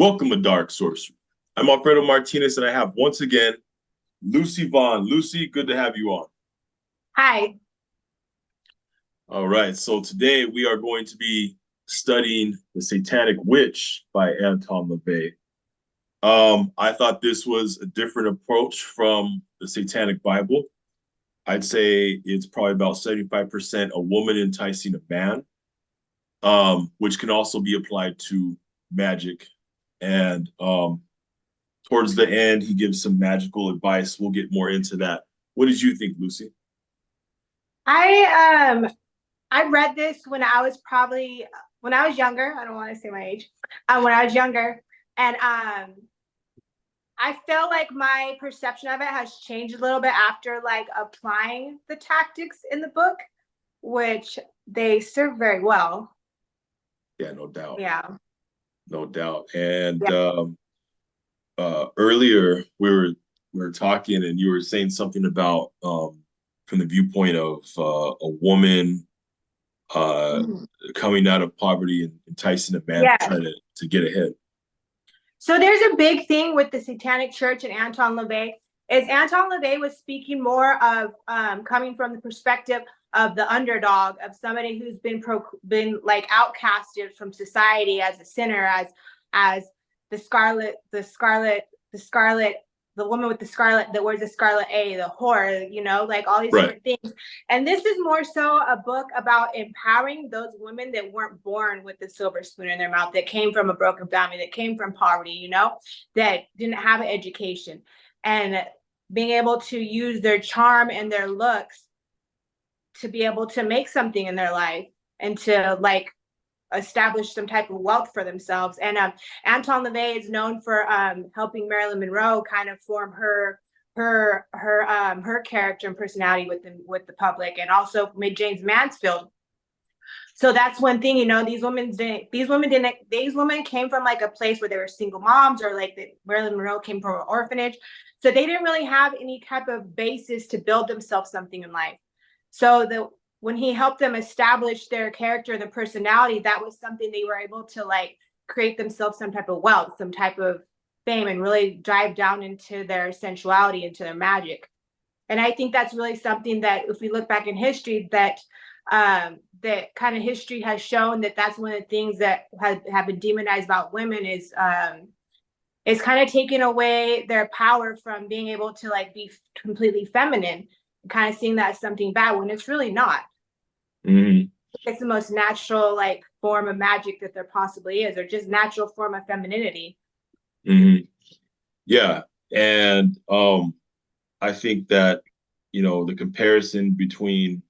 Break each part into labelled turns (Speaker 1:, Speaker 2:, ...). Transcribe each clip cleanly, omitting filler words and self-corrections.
Speaker 1: Welcome to Dark Sorcery. I'm Alfredo Martinez, and I have once again Lucy Vaughn. Lucy, good to have you on.
Speaker 2: Hi.
Speaker 1: All right, so today we are going to be studying The Satanic Witch by Anton LaVey. I thought this was a different approach from the Satanic Bible. I'd say it's probably about 75% a woman enticing a man, which can also be applied to Magick. And towards the end, he gives some magical advice. We'll get more into that. What did you think, Lucy?
Speaker 2: I read this when I was younger. I don't want to say my age. When I was younger, and I feel like my perception of it has changed a little bit after like applying the tactics in the book, which they serve very well.
Speaker 1: Yeah, no doubt.
Speaker 2: Yeah.
Speaker 1: No doubt. And
Speaker 2: Yeah.
Speaker 1: earlier we were talking, and you were saying something about from the viewpoint of a woman coming out of poverty and enticing a man to try to get ahead.
Speaker 2: So there's a big thing with the Satanic Church and Anton LaVey. Anton LaVey was speaking more of coming from the perspective of the underdog, of somebody who's been like outcasted from society as a sinner, as the woman with the scarlet that wears the scarlet A, the whore, like all these different things. And this is more so a book about empowering those women that weren't born with the silver spoon in their mouth, that came from a broken family, that came from poverty, that didn't have an education, and being able to use their charm and their looks to be able to make something in their life and to like establish some type of wealth for themselves. And Anton LaVey is known for helping Marilyn Monroe kind of form her character and personality with the public, and also made James Mansfield. So that's one thing, these women came from like a place where they were single moms, or like Marilyn Monroe came from an orphanage. So they didn't really have any type of basis to build themselves something in life. So when he helped them establish their character and their personality, that was something they were able to like create themselves some type of wealth, some type of fame, and really dive down into their sensuality, into their magic. And I think that's really something that, if we look back in history, that kind of history has shown that that's one of the things that have been demonized about women is kind of taking away their power from being able to like be completely feminine, kind of seeing that as something bad when it's really not.
Speaker 1: Mm-hmm.
Speaker 2: It's the most natural like form of magic that there possibly is, or just natural form of femininity.
Speaker 1: Mm-hmm. Yeah. And I think that, the comparison between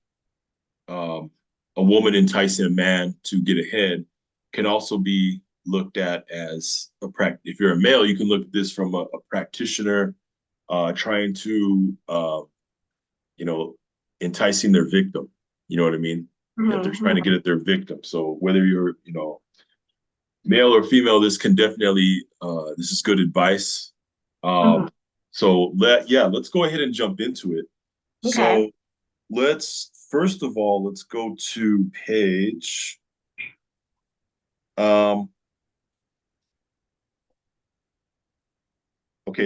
Speaker 1: a woman enticing a man to get ahead can also be looked at as if you're a male, you can look at this from a practitioner trying to enticing their victim. You know what I mean?
Speaker 2: Mm-hmm.
Speaker 1: That they're trying to get at their victim. So whether you're, male or female, this can definitely, this is good advice. So let's go ahead and jump into it.
Speaker 2: Okay.
Speaker 1: So first of all, let's go to page. Okay,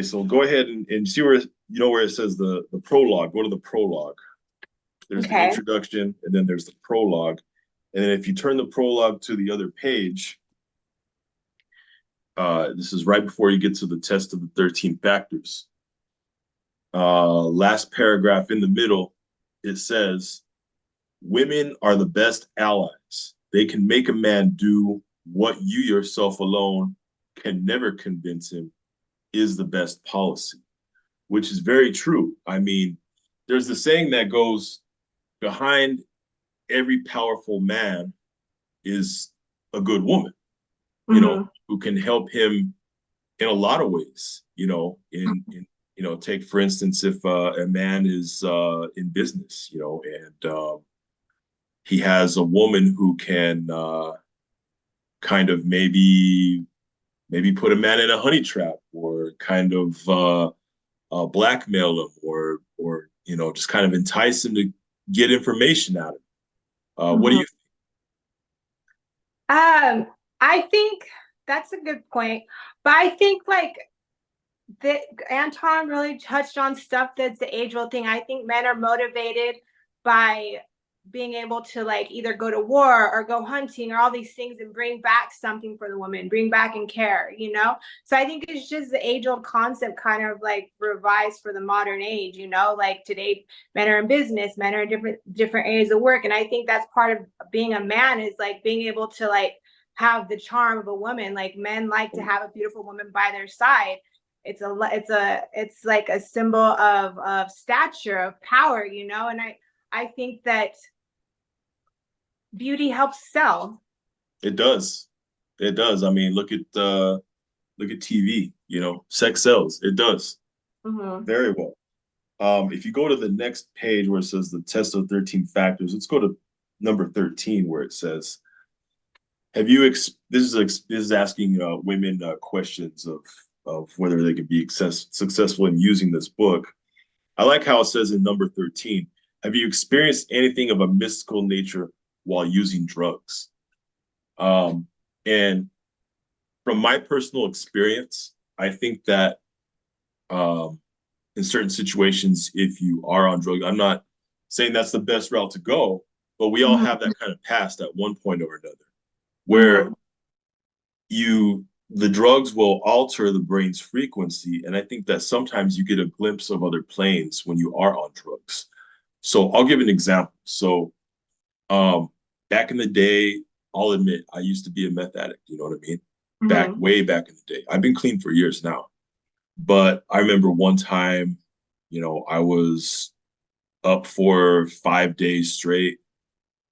Speaker 1: so go ahead and see where it says the prologue. Go to the prologue. There's the introduction, and then there's the prologue. And then if you turn the prologue to the other page, this is right before you get to the test of the 13 factors. Last paragraph in the middle, it says, women are the best allies. They can make a man do what you yourself alone can never convince him is the best policy, which is very true. I mean, there's the saying that goes, behind every powerful man is a good woman, who can help him in a lot of ways, take, for instance, if a man is in business, and he has a woman who can kind of maybe put a man in a honey trap, or kind of blackmail him, or just kind of entice him to get information out of him. What do you think?
Speaker 2: I think that's a good point. But I think like that Anton really touched on stuff that's the age-old thing. I think men are motivated by being able to like either go to war or go hunting or all these things and bring back something for the woman, bring back and care, you know? So I think it's just the age-old concept kind of like revised for the modern age, you know? Like today men are in business, men are in different areas of work. And I think that's part of being a man is like being able to like have the charm of a woman. Like men like to have a beautiful woman by their side. It's like a symbol of stature, of power, you know? And I think that beauty helps sell.
Speaker 1: It does. It does. I mean, look at TV, you know, sex sells. It does.
Speaker 2: Mm-hmm.
Speaker 1: Very well. If you go to the next page where it says the test of 13 factors, let's go to number 13 where it says, have you this is asking women questions of whether they could be successful in using this book. I like how it says in number 13, have you experienced anything of a mystical nature while using drugs? And from my personal experience, I think that in certain situations, if you are on drugs, I'm not saying that's the best route to go, but we all have that kind of past at one point or another, where the drugs will alter the brain's frequency. And I think that sometimes you get a glimpse of other planes when you are on drugs. So I'll give an example. So back in the day, I'll admit I used to be a meth addict, you know what I mean? Way back in the day. I've been clean for years now. But I remember one time, you know, I was up for 5 days straight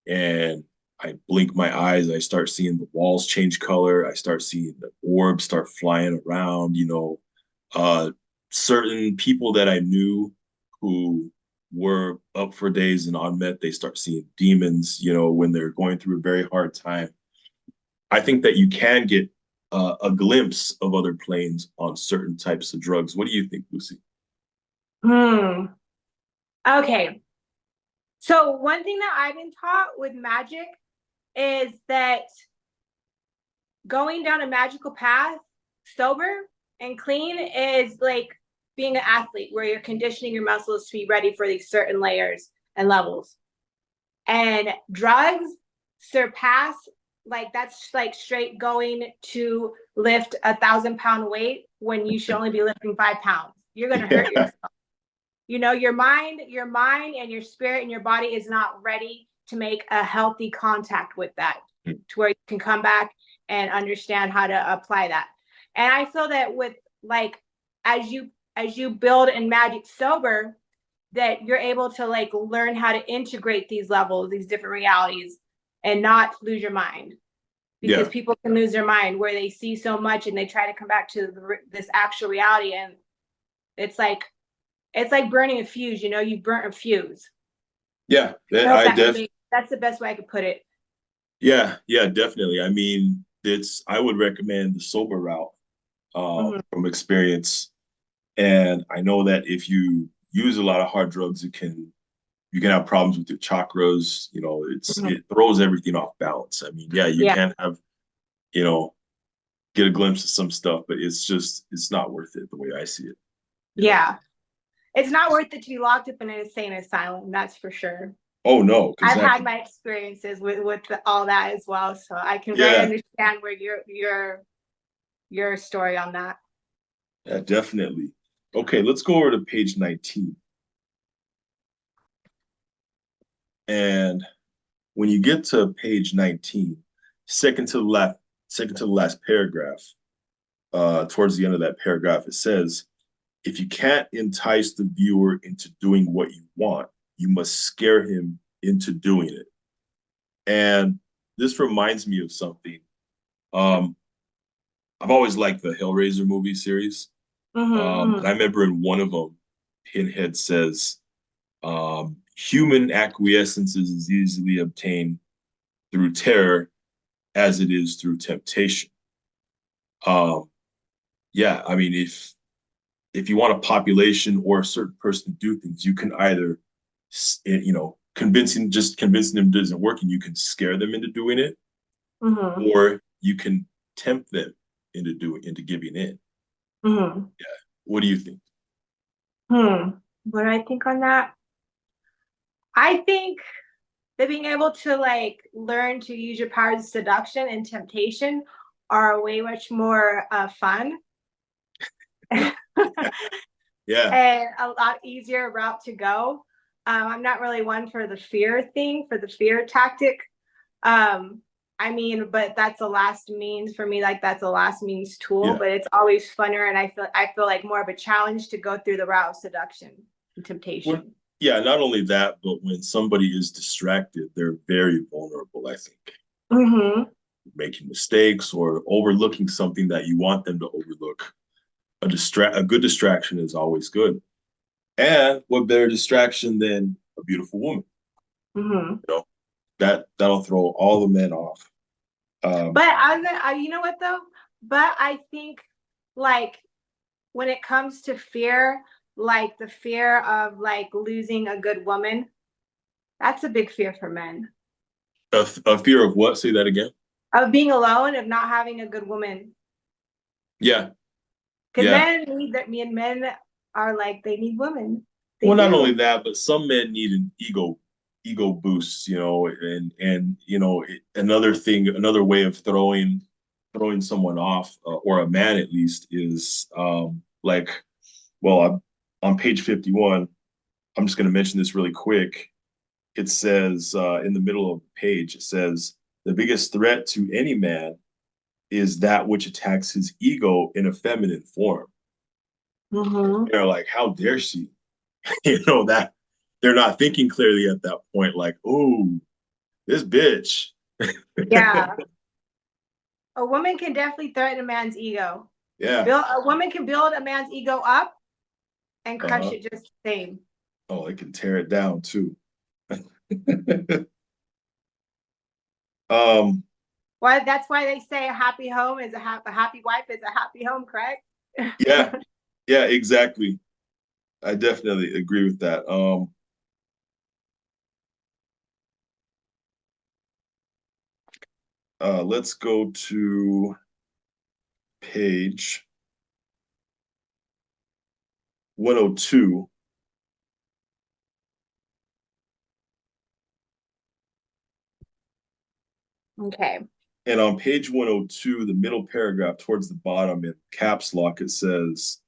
Speaker 1: and I blink my eyes. I start seeing the walls change color. I start seeing the orbs start flying around, you know. Certain people that I knew who were up for days and on meth, they start seeing demons, you know, when they're going through a very hard time. I think that you can get a glimpse of other planes on certain types of drugs. What do you think, Lucy?
Speaker 2: Okay. So one thing that I've been taught with magic is that going down a magical path sober and clean is like being an athlete where you're conditioning your muscles to be ready for these certain layers and levels. And drugs surpass, like that's like straight going to lift 1,000-pound weight when you should only be lifting 5 pounds. You're going to hurt yourself. You know, your mind and your spirit and your body is not ready to make a healthy contact with that to where you can come back and understand how to apply that. And I feel that with like, as you build in magic sober, that you're able to like learn how to integrate these levels, these different realities, and not lose your mind. Because people can lose their mind where they see so much and they try to come back to this actual reality, and it's like burning a fuse. You know, you burnt a fuse.
Speaker 1: Yeah,
Speaker 2: that's the best way I could put it.
Speaker 1: Yeah, definitely. I mean, I would recommend the sober route from experience. And I know that if you use a lot of hard drugs, you can have problems with your chakras. You know, it throws everything off balance. I mean, you can have, you know, get a glimpse of some stuff, but it's not worth it the way I see it.
Speaker 2: Yeah. It's not worth it to be locked up in an insane asylum, that's for sure.
Speaker 1: Oh no,
Speaker 2: I've had my experiences with all that as well, so I can very understand where your story on that.
Speaker 1: Yeah, definitely. Okay, let's go over to page 19. And when you get to page 19, second to the last paragraph, towards the end of that paragraph, it says, if you can't entice the viewer into doing what you want, you must scare him into doing it. And this reminds me of something. I've always liked the Hellraiser movie series. And I remember in one of them, Pinhead says, human acquiescence is as easily obtained through terror as it is through temptation. I mean, if you want a population or a certain person to do things, you can either, you know, convincing them doesn't work and you can scare them into doing it, or you can tempt them into giving in.
Speaker 2: Mm-hmm.
Speaker 1: Yeah. What do you think?
Speaker 2: What do I think on that? I think that being able to like learn to use your powers of seduction and temptation are way much more fun.
Speaker 1: Yeah.
Speaker 2: And a lot easier route to go. I'm not really one for the fear thing, for the fear tactic. I mean, but that's a last means for me. Like that's a last means tool,
Speaker 1: Yeah.
Speaker 2: but it's always funner, and I feel like more of a challenge to go through the route of seduction and
Speaker 1: When,
Speaker 2: temptation.
Speaker 1: yeah, not only that, but when somebody is distracted, they're very vulnerable, I think.
Speaker 2: Mm-hmm.
Speaker 1: Making mistakes or overlooking something that you want them to overlook. A good distraction is always good. And what better distraction than a beautiful woman?
Speaker 2: Mm-hmm.
Speaker 1: You know, that'll throw all the men off.
Speaker 2: But you know what though? But I think like when it comes to fear, like the fear of like losing a good woman, that's a big fear for men.
Speaker 1: A fear of what? Say that again.
Speaker 2: Of being alone, of not having a good woman.
Speaker 1: Yeah,
Speaker 2: Because
Speaker 1: yeah.
Speaker 2: men need that. Me and men are like they need women. They
Speaker 1: Well, not only
Speaker 2: do.
Speaker 1: that, but some men need an ego boost, and another thing, another way of throwing someone off, or a man at least, is like, well, on page 51. I'm just going to mention this really quick. It says in the middle of the page, it says the biggest threat to any man is that which attacks his ego in a feminine form.
Speaker 2: Mm-hmm.
Speaker 1: They're like, how dare she? That they're not thinking clearly at that point, like, oh, this bitch.
Speaker 2: Yeah, a woman can definitely threaten a man's ego.
Speaker 1: Yeah.
Speaker 2: Build a woman can build a man's ego up and crush
Speaker 1: Uh-huh.
Speaker 2: it just the same.
Speaker 1: Oh, it can tear it down too. um,
Speaker 2: Well, that's why they say a happy home is a happy wife is a happy home, correct?
Speaker 1: yeah, yeah, exactly. I definitely agree with that. Let's go to page 102.
Speaker 2: Okay.
Speaker 1: And on page 102, the middle paragraph towards the bottom in caps lock, it says,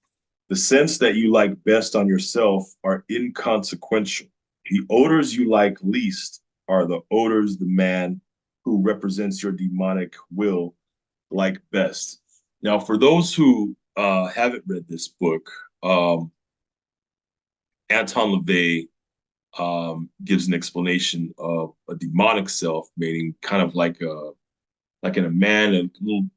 Speaker 1: the scents that you like best on yourself are inconsequential. The odors you like least are the odors the man who represents your demonic will like best. Now, for those who haven't read this book, Anton LaVey gives an explanation of a demonic self, meaning kind of like in a man, a little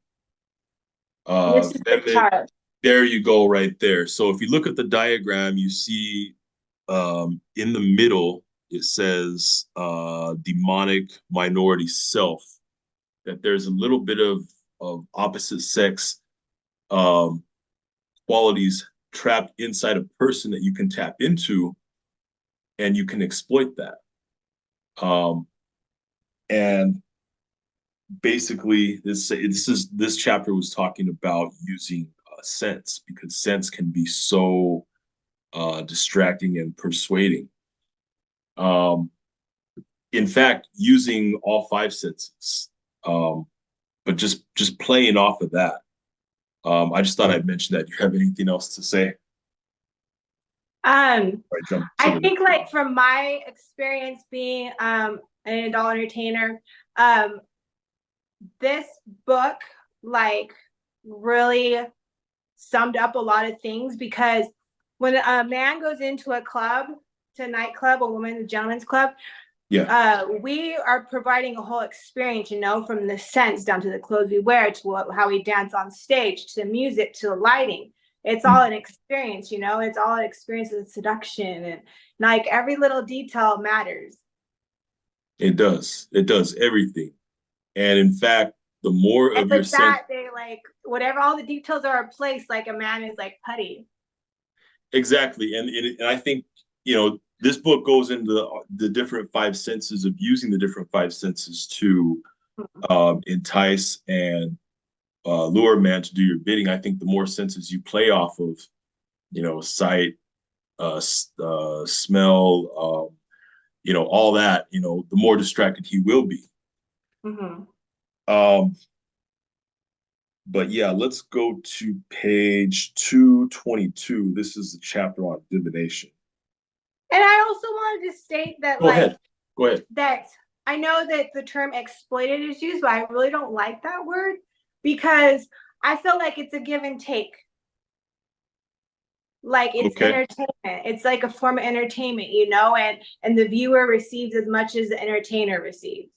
Speaker 2: This is the
Speaker 1: feminine.
Speaker 2: chart.
Speaker 1: There you go, right there. So if you look at the diagram, you see in the middle it says demonic minority self. That there's a little bit of opposite sex um, qualities trapped inside a person that you can tap into, and you can exploit that. And basically, this chapter was talking about using sense, because sense can be so distracting and persuading. Um, in fact, using all five senses, um, but just playing off of that. I just thought I'd mention that. Do you have anything else to say? I jump to
Speaker 2: I
Speaker 1: the
Speaker 2: think like from my experience being an adult entertainer, um, this book like really summed up a lot of things because when a man goes into a club, to a nightclub, a woman, a gentleman's club,
Speaker 1: yeah,
Speaker 2: we are providing a whole experience, from the scents down to the clothes we wear to how we dance on stage to the music to the lighting. It's all an experience, it's all an experience of seduction, and like every little detail matters.
Speaker 1: it does. It does everything. And in fact, the more
Speaker 2: And
Speaker 1: of your
Speaker 2: with
Speaker 1: sense,
Speaker 2: that, they like whatever all the details are in place, like a man is like putty.
Speaker 1: exactly. And I think this book goes into the different five senses of using the different five senses to entice and lure man to do your bidding. I think the more senses you play off of, sight, smell, all that, the more distracted he will be.
Speaker 2: Mm-hmm.
Speaker 1: Um, but yeah, let's go to page 222. This is the chapter on divination.
Speaker 2: And I also wanted to state that,
Speaker 1: Go ahead. Go ahead.
Speaker 2: that I know that the term exploited is used, but I really don't like that word because I feel like it's a give and take. Like it's entertainment. It's like a form of entertainment, and the viewer receives as much as the entertainer receives,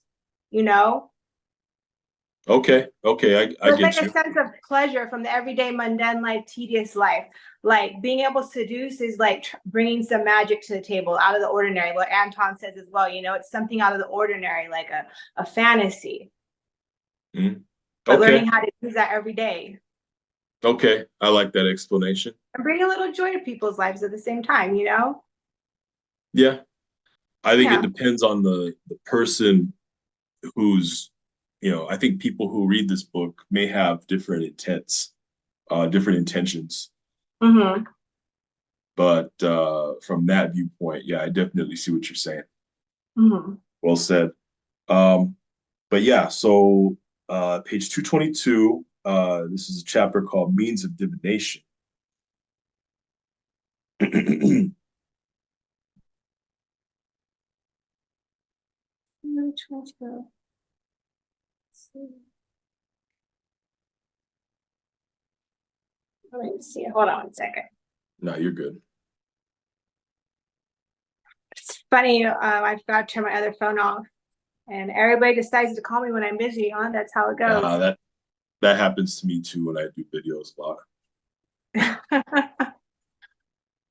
Speaker 1: Okay. I
Speaker 2: So it's
Speaker 1: get
Speaker 2: like
Speaker 1: you.
Speaker 2: a sense of pleasure from the everyday, mundane life, tedious life. Like being able to seduce is like bringing some magic to the table, out of the ordinary. What Anton says as well, it's something out of the ordinary, like a fantasy.
Speaker 1: Mm.
Speaker 2: But
Speaker 1: Okay.
Speaker 2: learning how to use that every day
Speaker 1: Okay. I like that explanation.
Speaker 2: and bring a little joy to people's lives at the same time,
Speaker 1: Yeah. I think it
Speaker 2: Yeah.
Speaker 1: depends on the person who's, I think people who read this book may have different intents, different intentions.
Speaker 2: Mm-hmm.
Speaker 1: But from that viewpoint, yeah, I definitely see what you're saying.
Speaker 2: Mm-hmm.
Speaker 1: Well said. Um, but yeah, so page 222, this is a chapter called Means of Divination.
Speaker 2: Let me see. Hold on 1 second.
Speaker 1: No, you're good.
Speaker 2: It's funny. I forgot to turn my other phone off, and everybody decides to call me when I'm busy. That's how it goes.
Speaker 1: That happens to me too when I do videos a lot.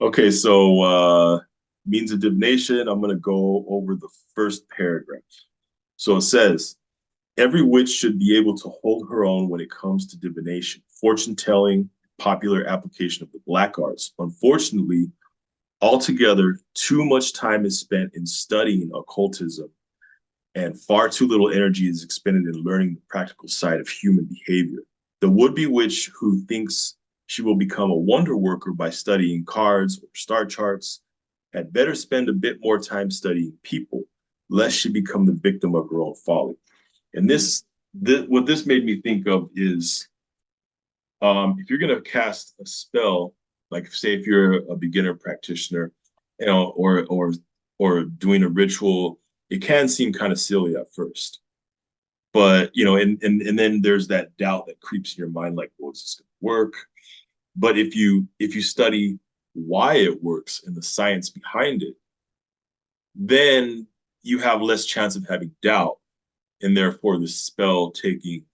Speaker 1: Okay, so means of divination, I'm going to go over the first paragraph. So it says, every witch should be able to hold her own when it comes to divination, fortune telling, popular application of the black arts. Unfortunately, altogether, too much time is spent in studying occultism, and far too little energy is expended in learning the practical side of human behavior. The would-be witch who thinks she will become a wonder worker by studying cards or star charts had better spend a bit more time studying people, lest she become the victim of her own folly. And what this made me think of is, if you're going to cast a spell, like say if you're a beginner practitioner, or doing a ritual, it can seem kind of silly at first, but and then there's that doubt that creeps in your mind, like, well, is this going to work? But if you study why it works and the science behind it, then you have less chance of having doubt, and therefore the spell taking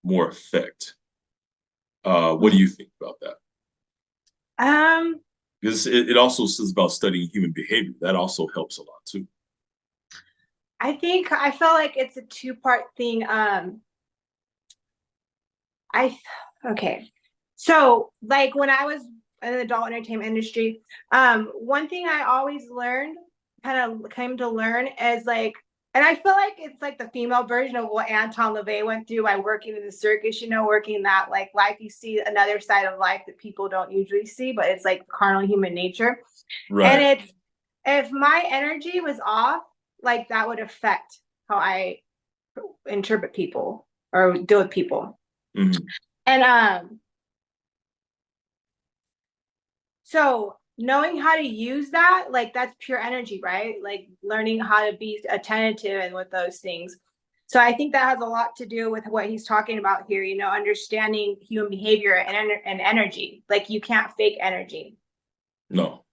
Speaker 1: more effect. What do you think about that? Because it also says about studying human behavior. That also helps a lot too.
Speaker 2: I feel like it's a two-part thing. Okay. So like when I was in the adult entertainment industry, one thing I always learned, kind of came to learn is like, and I feel like it's like the female version of what Anton LaVey went through by working in the circus, working that like life. You see another side of life that people don't usually see, but it's like carnal human nature.
Speaker 1: Right.
Speaker 2: And it's, if my energy was off, like that would affect how I interpret people or deal with people.
Speaker 1: Mm-hmm.
Speaker 2: And so knowing how to use that, like that's pure energy, right? Like learning how to be attentive and with those things. So I think that has a lot to do with what he's talking about here, understanding human behavior and energy. Like you can't fake energy.
Speaker 1: No.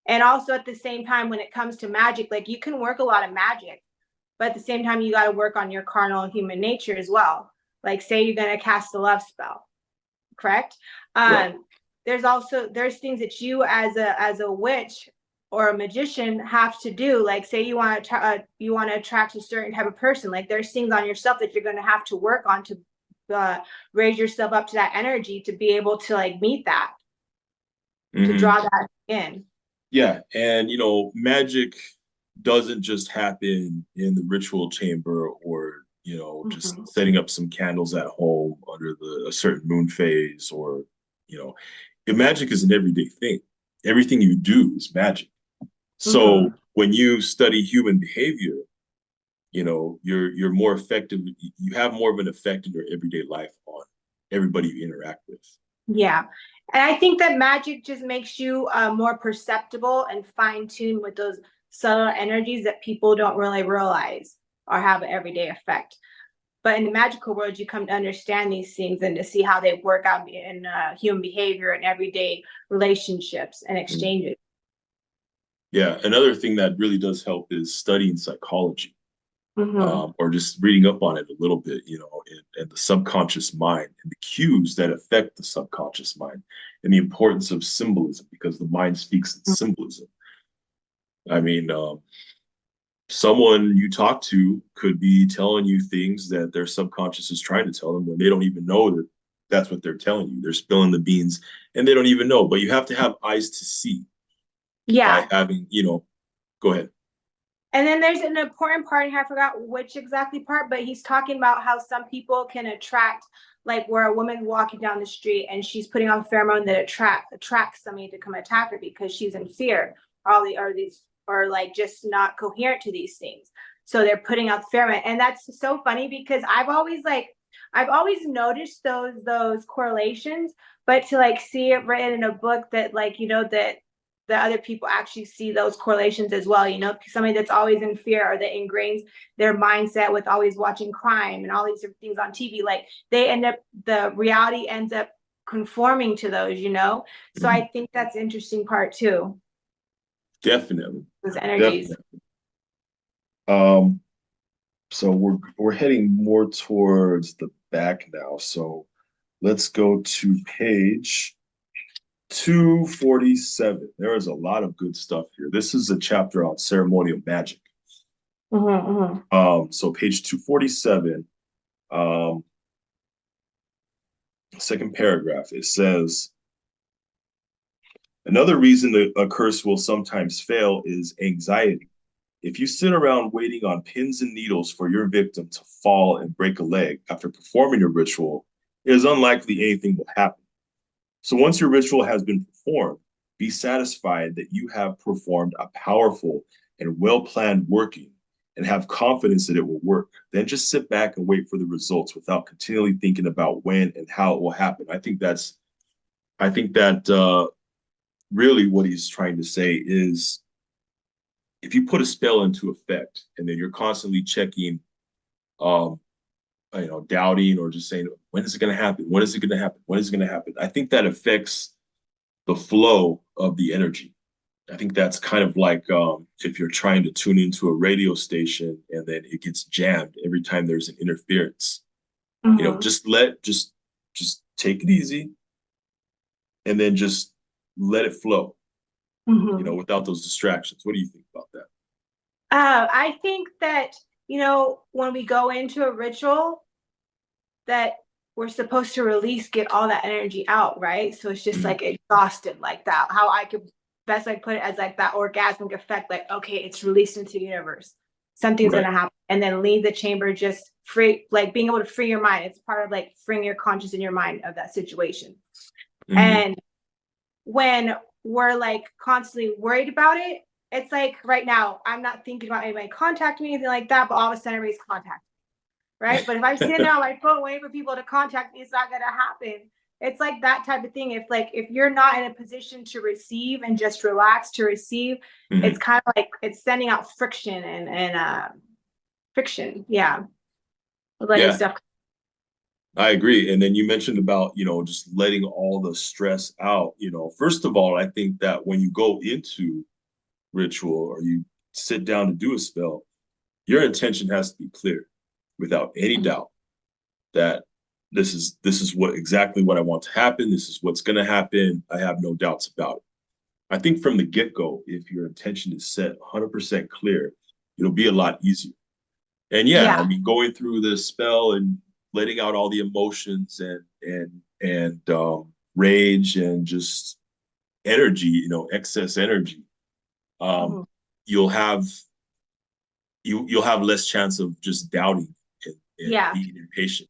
Speaker 2: And also at the same time, when it comes to magic, like you can work a lot of magic, but at the same time, you got to work on your carnal human nature as well. Like say you're going to cast a love spell, correct?
Speaker 1: Right.
Speaker 2: There's things that you as a witch or a magician have to do. Like say you want to attract a certain type of person. Like there's things on yourself that you're going to have to work on to raise yourself up to that energy to be able to like meet that, to draw that in.
Speaker 1: Yeah, and magic doesn't just happen in the ritual chamber or you know, just
Speaker 2: Mhm.
Speaker 1: setting up some candles at home under a certain moon phase, or, you know, magic is an everyday thing. Everything you do is magic. So
Speaker 2: Mhm.
Speaker 1: when you study human behavior, you know, you're more effective. You have more of an effect in your everyday life on everybody you interact with.
Speaker 2: Yeah. And I think that magic just makes you more perceptible and fine tuned with those subtle energies that people don't really realize or have an everyday effect. But in the magical world, you come to understand these things and to see how they work out in human behavior and everyday relationships and
Speaker 1: Mm.
Speaker 2: exchanges.
Speaker 1: Yeah, another thing that really does help is studying psychology,
Speaker 2: Mm-hmm.
Speaker 1: or just reading up on it a little bit, you know, and the subconscious mind and the cues that affect the subconscious mind, and the importance of symbolism, because the mind speaks in symbolism. I mean, someone you talk to could be telling you things that their subconscious is trying to tell them when they don't even know that that's what they're telling you. They're spilling the beans and they don't even know. But you have to have eyes to see by
Speaker 2: Yeah.
Speaker 1: having, you know, go ahead.
Speaker 2: And then there's an important part here, I forgot which exactly part, but he's talking about how some people can attract, like where a woman's walking down the street and she's putting on pheromone that attracts somebody to come attack her because she's in fear, or like just not coherent to these things. So they're putting out pheromone. And that's so funny because I've always noticed those correlations, but to like see it written in a book that like, you know, that the other people actually see those correlations as well. You know, somebody that's always in fear or that ingrains their mindset with always watching crime and all these different things on TV, like the reality ends up conforming to those, you know? So
Speaker 1: Mhm.
Speaker 2: I think that's interesting part too,
Speaker 1: Definitely.
Speaker 2: those energies.
Speaker 1: Definitely. Um, so we're heading more towards the back now. So let's go to page 247. There is a lot of good stuff here. This is a chapter on ceremonial magic.
Speaker 2: Mm-hmm, mm-hmm.
Speaker 1: So page 247, um, second paragraph, it says, another reason that a curse will sometimes fail is anxiety. If you sit around waiting on pins and needles for your victim to fall and break a leg after performing a ritual, it is unlikely anything will happen. So once your ritual has been performed, be satisfied that you have performed a powerful and well-planned working, and have confidence that it will work. Then just sit back and wait for the results without continually thinking about when and how it will happen. I think that really what he's trying to say is, if you put a spell into effect and then you're constantly checking, um, you know, doubting or just saying, when is it going to happen? When is it going to happen? When is it going to happen? I think that affects the flow of the energy. I think that's kind of like, if you're trying to tune into a radio station and then it gets jammed every time there's an interference. You know,
Speaker 2: Mm-hmm.
Speaker 1: just take it easy and then just let it flow, you know,
Speaker 2: Mm-hmm.
Speaker 1: without those distractions. What do you think about that?
Speaker 2: I think that, you know, when we go into a ritual, that we're supposed to release, get all that energy out, right? So it's just
Speaker 1: Mhm.
Speaker 2: like exhausted like that. How I could best like put it as like that orgasmic effect, like, okay, it's released into the universe. Something's
Speaker 1: Right.
Speaker 2: gonna happen. And then leave the chamber just free, like being able to free your mind. It's part of like freeing your conscious and your mind of that situation.
Speaker 1: Hmm.
Speaker 2: And when we're like constantly worried about it, it's like right now, I'm not thinking about anybody contacting me, anything like that, but all of a sudden everybody's contacting, right? But if I'm sitting there on my phone waiting for people to contact me, it's not gonna happen. It's like that type of thing. If you're not in a position to receive and just relax to receive, it's
Speaker 1: Hmm.
Speaker 2: kind of like it's sending out friction and friction, yeah, letting
Speaker 1: Yeah,
Speaker 2: stuff.
Speaker 1: I agree. And then you mentioned about, you know, just letting all the stress out. You know, first of all, I think that when you go into ritual or you sit down to do a spell, your intention has to be clear without any doubt that this is what exactly what I want to happen. This is what's going to happen. I have no doubts about it. I think from the get-go, if your intention is set 100% clear, it'll be a lot easier. And yeah, I
Speaker 2: Yeah.
Speaker 1: mean, going through the spell and letting out all the emotions and rage and just energy, you know, excess energy, um,
Speaker 2: Mhm.
Speaker 1: you'll have you'll have less chance of just doubting and
Speaker 2: Yeah.
Speaker 1: being impatient.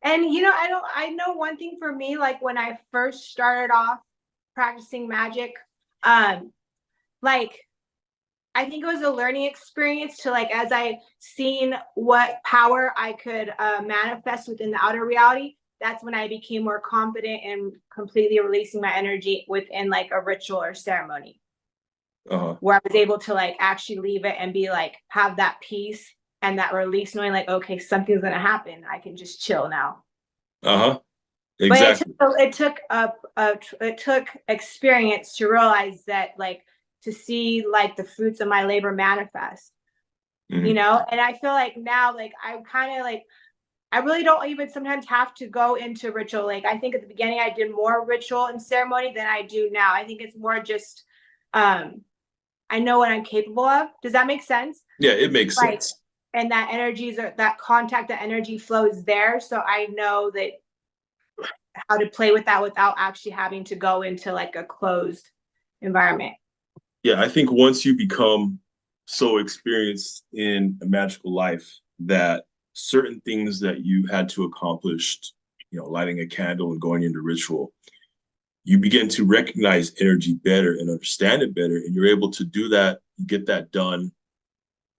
Speaker 2: And I know one thing for me, like when I first started off practicing magic, like I think it was a learning experience to like as I seen what power I could manifest within the outer reality. That's when I became more confident in completely releasing my energy within like a ritual or ceremony, where I was able to like actually leave it and be like have that peace and that release, knowing like okay, something's gonna happen. I can just chill now.
Speaker 1: Exactly.
Speaker 2: But it took experience to realize that like to see like the fruits of my labor manifest,
Speaker 1: Mm-hmm.
Speaker 2: and I feel like now like I'm kind of like I really don't even sometimes have to go into ritual. Like I think at the beginning I did more ritual and ceremony than I do now. I think it's more just I know what I'm capable of. Does that make sense?
Speaker 1: Yeah, it makes
Speaker 2: Like,
Speaker 1: sense.
Speaker 2: and that that contact, that energy flows there. So I know that how to play with that without actually having to go into like a closed environment.
Speaker 1: Yeah, I think once you become so experienced in a magical life that certain things that you had to accomplish, lighting a candle and going into ritual, you begin to recognize energy better and understand it better, and you're able to do that, get that done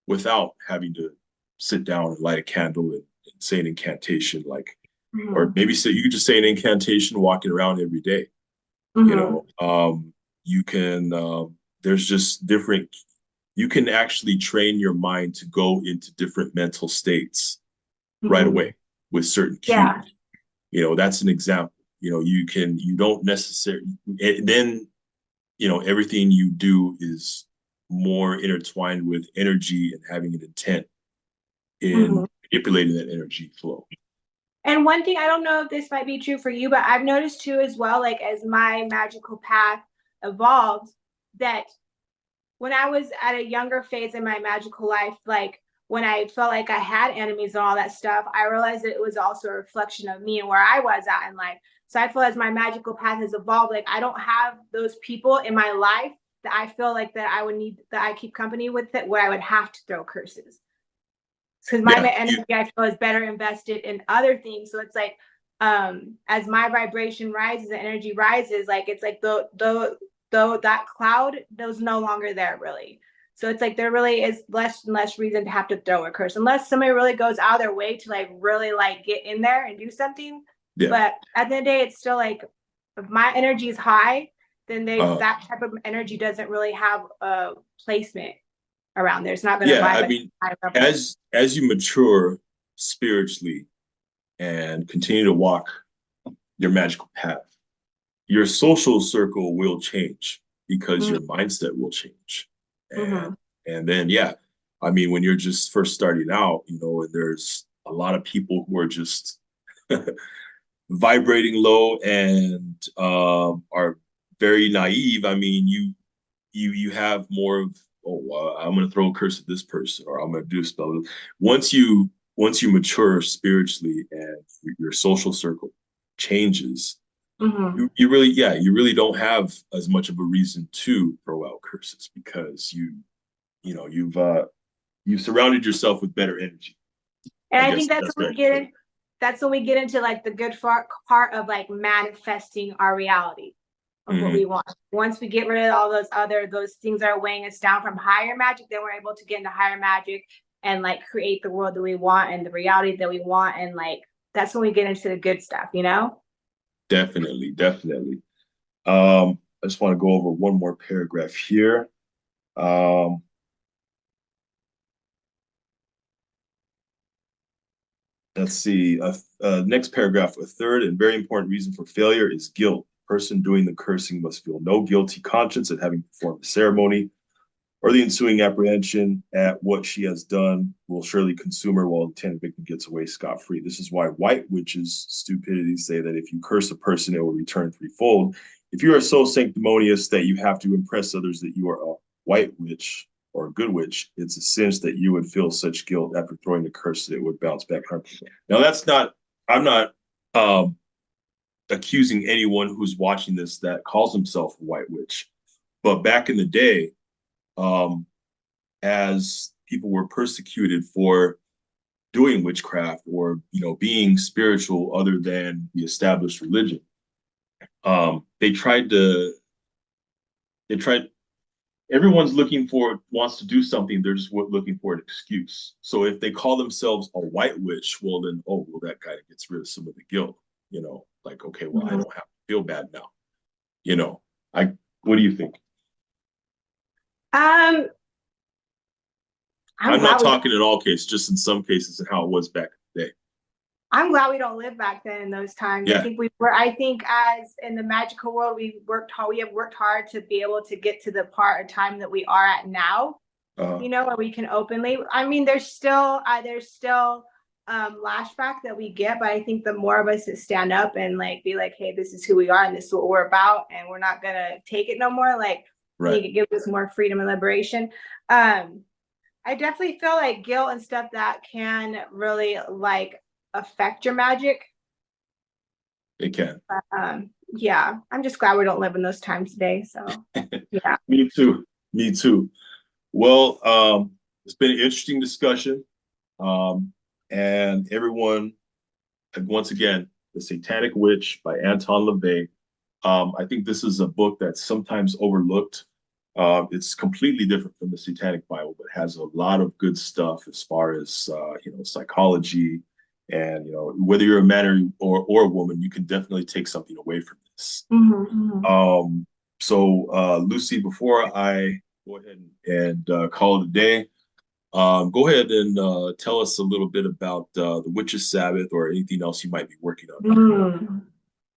Speaker 1: without having to sit down and light a candle and say an incantation, like, or maybe say you could just say an incantation walking around every day. You can there's just different, you can actually train your mind to go into different mental states right away with certain cues. That's an example. You don't necessarily, then everything you do is more intertwined with energy and having an intent in manipulating that energy flow.
Speaker 2: And one thing, I don't know if this might be true for you, but I've noticed too as well, like as my magical path evolved, that when I was at a younger phase in my magical life, like when I felt like I had enemies and all that stuff, I realized that it was also a reflection of me and where I was at in life. So I feel as my magical path has evolved, like I don't have those people in my life that I feel like that I would need, that I keep company with, it where I would have to throw curses. Because my energy I feel is better invested in other things. So it's like as my vibration rises, the energy rises, like it's like the that cloud was no longer there really. So it's like there really is less and less reason to have to throw a curse unless somebody really goes out of their way to like really like get in there and do something. But at the end of the day, it's still like if my energy is high, then that type of energy doesn't really have a placement around there. It's not going to vibe.
Speaker 1: I mean, as you mature spiritually and continue to walk your magical path, your social circle will change because your mindset will change. And then, I mean, when you're just first starting out, and there's a lot of people who are just vibrating low and are very naive. I mean, you have more of, I'm going to throw a curse at this person, or I'm going to do a spell. Once you mature spiritually and your social circle changes, you really don't have as much of a reason to throw out curses because you've surrounded yourself with better energy.
Speaker 2: And I think that's when we get into like the good part of like manifesting our reality of what we want. Once we get rid of all those things that are weighing us down from higher magic, then we're able to get into higher magic and like create the world that we want and the reality that we want. And like, that's when we get into the good stuff,
Speaker 1: Definitely. I just want to go over one more paragraph here. Let's see. Next paragraph. A third and very important reason for failure is guilt. The person doing the cursing must feel no guilty conscience at having performed the ceremony, or the ensuing apprehension at what she has done will surely consume her while the intended victim gets away scot-free. This is why white witches' stupidity say that if you curse a person, it will return threefold. If you are so sanctimonious that you have to impress others that you are a white witch or a good witch, it's a cinch that you would feel such guilt after throwing the curse that it would bounce back harmful. Now, I'm not accusing anyone who's watching this that calls himself a white witch. But back in the day, as people were persecuted for doing witchcraft or being spiritual other than the established religion. They tried to they tried everyone's wants to do something. They're just looking for an excuse. So if they call themselves a white witch, well then, oh well, that kind of gets rid of some of the guilt. Like, okay, well, I don't have to feel bad now. I what do you think?
Speaker 2: I'm
Speaker 1: I'm not
Speaker 2: glad we
Speaker 1: talking in all cases, just in some cases and how it was back in the day.
Speaker 2: I'm glad we don't live back then in those times.
Speaker 1: Yeah.
Speaker 2: I think as in the magical world, we have worked hard to be able to get to the part of time that we are at now, where we can openly, I mean, there's still lashback that we get, but I think the more of us that stand up and like, be like, hey, this is who we are and this is what we're about. And we're not going to take it no more. Like,
Speaker 1: right.
Speaker 2: I think it gives us more freedom and liberation. I definitely feel like guilt and stuff that can really like affect your magic.
Speaker 1: It can.
Speaker 2: Yeah, I'm just glad we don't live in those times today. So yeah.
Speaker 1: Me too. Well, it's been an interesting discussion. And everyone, once again, The Satanic Witch by Anton LaVey. I think this is a book that's sometimes overlooked. It's completely different from the Satanic Bible, but has a lot of good stuff as far as psychology, and whether you're a man or a woman, you can definitely take something away from this. So Lucy, before I go ahead and call it a day, go ahead and tell us a little bit about the Witches' Sabbath or anything else you might be working on.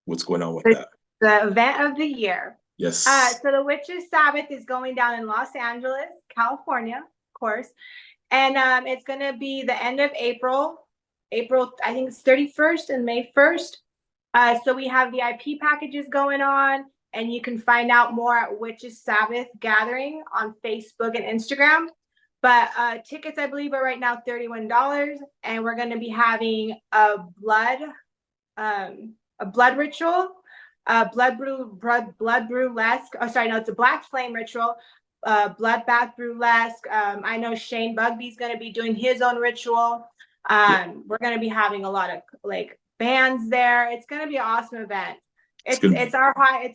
Speaker 1: What's going on with that?
Speaker 2: The event of the year.
Speaker 1: Yes.
Speaker 2: So the Witches' Sabbath is going down in Los Angeles, California, of course. And it's going to be the end of April, I think it's 31st and May 1st. So we have VIP packages going on, and you can find out more at Witches' Sabbath Gathering on Facebook and Instagram. But tickets, I believe, are right now $31, and we're going to be having a blood ritual, blood brulesque. Oh, sorry, no, it's a black flame ritual, bloodbath brulesque. I know Shane Bugby's going to be doing his own ritual. We're going to be having a lot of like bands there. It's going to be an awesome event. It's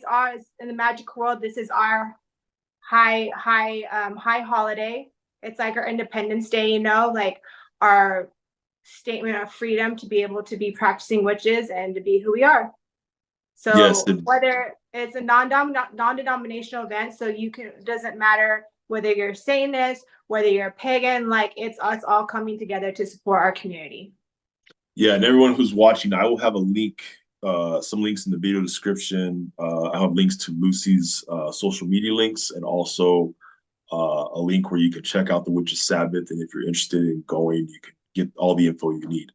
Speaker 2: ours in the magic world. This is our high holiday. It's like our Independence Day, like our statement of freedom to be able to be practicing witches and to be who we are. So yes, whether it's a non-denominational event, so it doesn't matter whether you're a Satanist, whether you're a pagan, like it's us all coming together to support our community.
Speaker 1: Yeah, and everyone who's watching, I will have a link, some links in the video description. I have links to Lucy's social media links, and also a link where you can check out the Witches' Sabbath. And if you're interested in going, you can get all the info you need.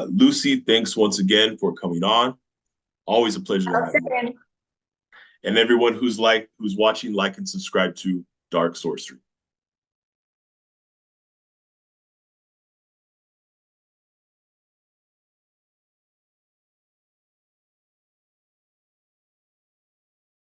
Speaker 1: Lucy, thanks once again for coming on. Always a pleasure to have you. And everyone who's watching, like and subscribe to Dark Sorcery.